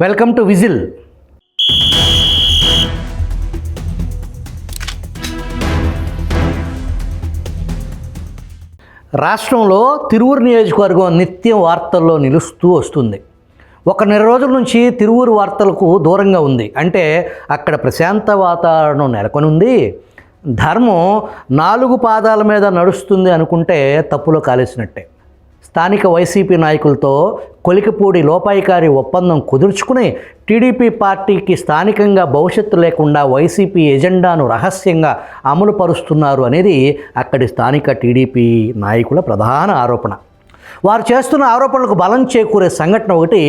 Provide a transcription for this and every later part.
Welcome to whistle. రాష్ట్రంలో తిరువూరు నియోజకవర్గం నిత్యం వార్తల్లో నిలుస్తూ వస్తుంది. ఒక నెల రోజుల నుంచి తిరువూరు వార్తలకు దూరంగా ఉంది. అంటే అక్కడ ప్రశాంత వాతావరణం నెలకొని ఉంది. ధర్మం 4 పాదాల మీద నడుస్తుంది అనుకుంటే తప్పులో కాలేసినట్టే. స్థానిక వైసీపీ నాయకులతో కొలికిపూడి లోపాయికారి ఒప్పందం కుదుర్చుకుని టీడీపీ పార్టీకి స్థానికంగా భవిష్యత్తు లేకుండా వైసీపీ ఎజెండాను రహస్యంగా అమలు పరుస్తున్నారు అనేది అక్కడి స్థానిక టీడీపీ నాయకుల ప్రధాన ఆరోపణ. వారు చేస్తున్న ఆరోపణలకు బలం చేకూరే సంఘటన ఒకటి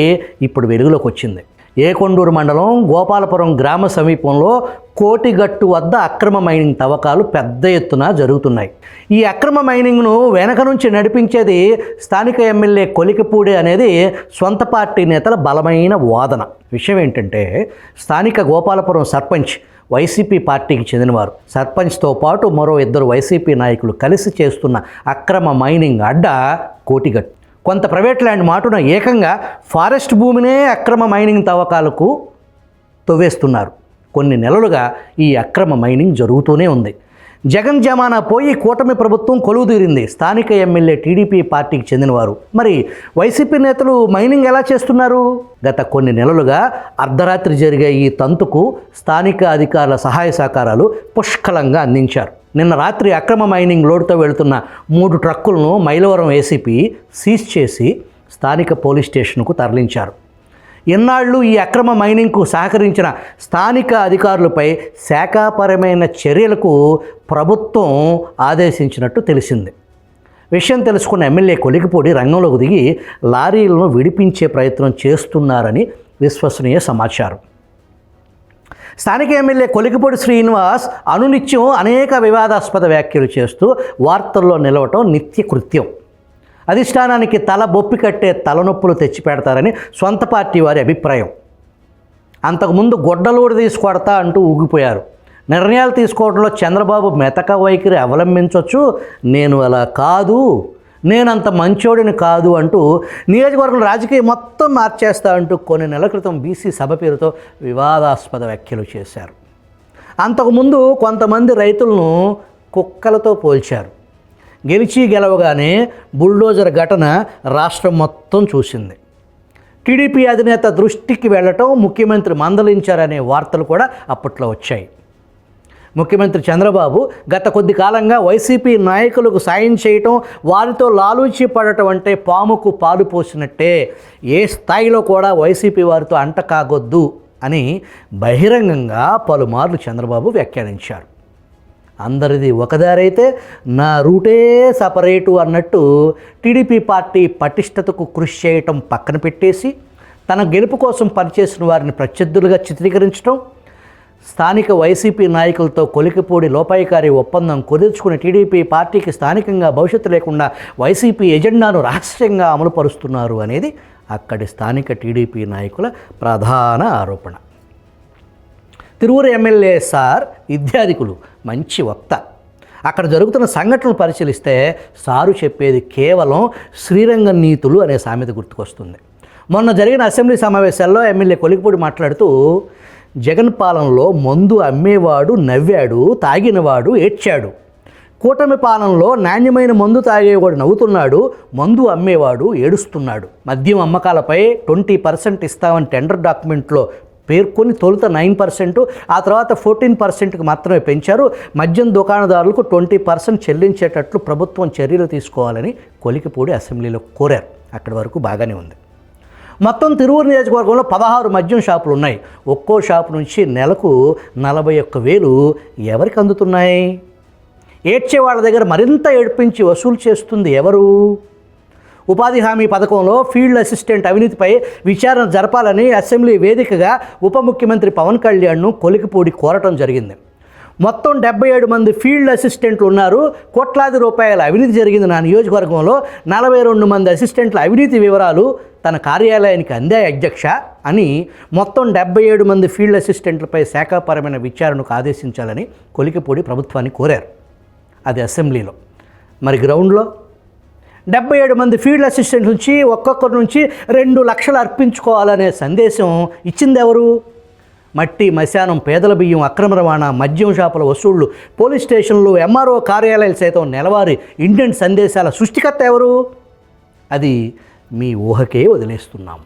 ఇప్పుడు వెలుగులోకి వచ్చింది. ఏకొండూరు మండలం గోపాలపురం గ్రామ సమీపంలో కోటిగట్టు వద్ద అక్రమ మైనింగ్ తవ్వకాలు పెద్ద ఎత్తున జరుగుతున్నాయి. ఈ అక్రమ మైనింగ్ను వెనక నుంచి నడిపించేది స్థానిక ఎమ్మెల్యే కొలికిపూడి అనేది సొంత పార్టీ నేతల బలమైన వాదన. విషయం ఏంటంటే, స్థానిక గోపాలపురం సర్పంచ్ వైసీపీ పార్టీకి చెందినవారు. సర్పంచ్తో పాటు మరో 2 వైసీపీ నాయకులు కలిసి చేస్తున్న అక్రమ మైనింగ్ అడ్డ కోటిగట్టు. కొంత ప్రైవేట్ ల్యాండ్ మాటున ఏకంగా ఫారెస్ట్ భూమినే అక్రమ మైనింగ్ తవ్వకాలకు తవ్వేస్తున్నారు. కొన్ని నెలలుగా ఈ అక్రమ మైనింగ్ జరుగుతూనే ఉంది. జగన్ జమానా పోయి కూటమి ప్రభుత్వం కొలువుదీరింది. స్థానిక ఎమ్మెల్యే టీడీపీ పార్టీకి చెందినవారు. మరి వైసీపీ నేతలు మైనింగ్ ఎలా చేస్తున్నారు? గత కొన్ని నెలలుగా అర్ధరాత్రి జరిగే ఈ తంతుకు స్థానిక అధికారుల సహాయ సహకారాలు పుష్కలంగా అందించారు. నిన్న రాత్రి అక్రమ మైనింగ్ లోడ్తో వెళుతున్న 3 ట్రక్కులను మైలవరం ఏసీపీ సీజ్ చేసి స్థానిక పోలీస్ స్టేషన్కు తరలించారు. ఎన్నాళ్ళు ఈ అక్రమ మైనింగ్కు సహకరించిన స్థానిక అధికారులపై శాఖాపరమైన చర్యలకు ప్రభుత్వం ఆదేశించినట్టు తెలిసింది. విషయం తెలుసుకున్న ఎమ్మెల్యే కొలికిపూడి రంగంలోకి దిగి లారీలను విడిపించే ప్రయత్నం చేస్తున్నారని విశ్వసనీయ సమాచారం. స్థానిక ఎమ్మెల్యే కొలికిపూడి శ్రీనివాస్ అనునిత్యం అనేక వివాదాస్పద వ్యాఖ్యలు చేస్తూ వార్తల్లో నిలవటం నిత్యకృత్యం. అధిష్టానానికి తల బొప్పి కట్టే తలనొప్పులు తెచ్చిపెడతారని సొంత పార్టీ వారి అభిప్రాయం. అంతకుముందు గొడ్డలూడి తీసుకొడతా అంటూ ఊగిపోయారు. నిర్ణయాలు తీసుకోవడంలో చంద్రబాబు మెతక వైఖరి అవలంబించవచ్చు, నేను అలా కాదు, నేనంత మంచోడిని కాదు అంటూ నియోజకవర్గం రాజకీయం మొత్తం మార్చేస్తా అంటూ కొన్ని నెలల క్రితం బీసీ సభ పేరుతో వివాదాస్పద వ్యాఖ్యలు చేశారు. అంతకుముందు కొంతమంది రైతులను కుక్కలతో పోల్చారు. గెలవగానే బుల్డోజర్ ఘటన రాష్ట్రం మొత్తం చూసింది. టీడీపీ అధినేత దృష్టికి వెళ్ళటం, ముఖ్యమంత్రి మందలించారనే వార్తలు కూడా అప్పట్లో వచ్చాయి. ముఖ్యమంత్రి చంద్రబాబు గత కొద్ది కాలంగా వైసీపీ నాయకులకు సాయం చేయటం, వారితో లాలూచి పడటం అంటే పాముకు పాలు పోసినట్టే. ఏ స్థాయిలో కూడా వైసీపీ వారితో అంట కాగొద్దు అని బహిరంగంగా పలుమార్లు చంద్రబాబు వ్యాఖ్యానించారు. అందరిది ఒకదారైతే నా రూటే సపరేటు అన్నట్టు టీడీపీ పార్టీ పటిష్టతకు కృషి చేయటం పక్కన పెట్టేసి తన గెలుపు కోసం పనిచేసిన వారిని ప్రత్యర్థులుగా చిత్రీకరించడం, స్థానిక వైసీపీ నాయకులతో కొలికిపూడి లోపాయికారి ఒప్పందం కుదుర్చుకుని టీడీపీ పార్టీకి స్థానికంగా భవిష్యత్తు లేకుండా వైసీపీ ఎజెండాను రహస్యంగా అమలుపరుస్తున్నారు అనేది అక్కడి స్థానిక టీడీపీ నాయకుల ప్రధాన ఆరోపణ. తిరువూరు ఎమ్మెల్యే సార్ విద్యాధికులు, మంచి వక్త. అక్కడ జరుగుతున్న సంఘటనలు పరిశీలిస్తే సారు చెప్పేది కేవలం శ్రీరంగ నీతులు అనే సామెత గుర్తుకొస్తుంది. మొన్న జరిగిన అసెంబ్లీ సమావేశాల్లో ఎమ్మెల్యే కొలికిపూడి మాట్లాడుతూ, జగన్ పాలనలో మందు అమ్మేవాడు నవ్వాడు, తాగినవాడు ఏడ్చాడు. కూటమి పాలనలో నాణ్యమైన మందు తాగేవాడు నవ్వుతున్నాడు, మందు అమ్మేవాడు ఏడుస్తున్నాడు. మద్యం అమ్మకాలపై 20% ఇస్తామని టెండర్ డాక్యుమెంట్లో పేర్కొని తొలుత 9%, ఆ తర్వాత 14%కి మాత్రమే పెంచారు. మద్యం దుకాణదారులకు 20% చెల్లించేటట్లు ప్రభుత్వం చర్యలు తీసుకోవాలని కొలికిపూడి అసెంబ్లీలో కోరారు. అక్కడి వరకు బాగానే ఉంది. మొత్తం తిరువూరు నియోజకవర్గంలో 16 మద్యం షాపులు ఉన్నాయి. ఒక్కో షాపు నుంచి నెలకు 41,000 ఎవరికి అందుతున్నాయి? ఏడ్చే వాళ్ళ దగ్గర మరింత ఏడ్పించి వసూలు చేస్తుంది ఎవరు? ఉపాధి హామీ పథకంలో ఫీల్డ్ అసిస్టెంట్ అవినీతిపై విచారణ జరపాలని అసెంబ్లీ వేదికగా ఉప ముఖ్యమంత్రి పవన్ కళ్యాణ్ను కొలికిపూడి కోరటం జరిగింది. మొత్తం 77 మంది ఫీల్డ్ అసిస్టెంట్లు ఉన్నారు. కోట్లాది రూపాయల అవినీతి జరిగింది నా నియోజకవర్గంలో. 42 మంది అసిస్టెంట్ల అవినీతి వివరాలు తన కార్యాలయానికి అందాయి అధ్యక్ష అని మొత్తం 77 మంది ఫీల్డ్ అసిస్టెంట్లపై శాఖాపరమైన విచారణకు ఆదేశించాలని కొలికిపూడి ప్రభుత్వాన్ని కోరారు. అది అసెంబ్లీలో. మరి గ్రౌండ్లో 77 మంది ఫీల్డ్ అసిస్టెంట్ నుంచి ఒక్కొక్కరి నుంచి 2 లక్షలు అర్పించుకోవాలనే సందేశం ఇచ్చింది ఎవరు? మట్టి మశానం, పేదల బియ్యం, అక్రమ రవాణా, మద్యం షాపుల వసూళ్లు, పోలీస్ స్టేషన్లు, ఎంఆర్ఓ కార్యాలయాలు సైతం నెలవారీ ఇండియన్ సందేశాల సృష్టికర్త ఎవరు? అది మీ ఊహకే వదిలేస్తున్నాం.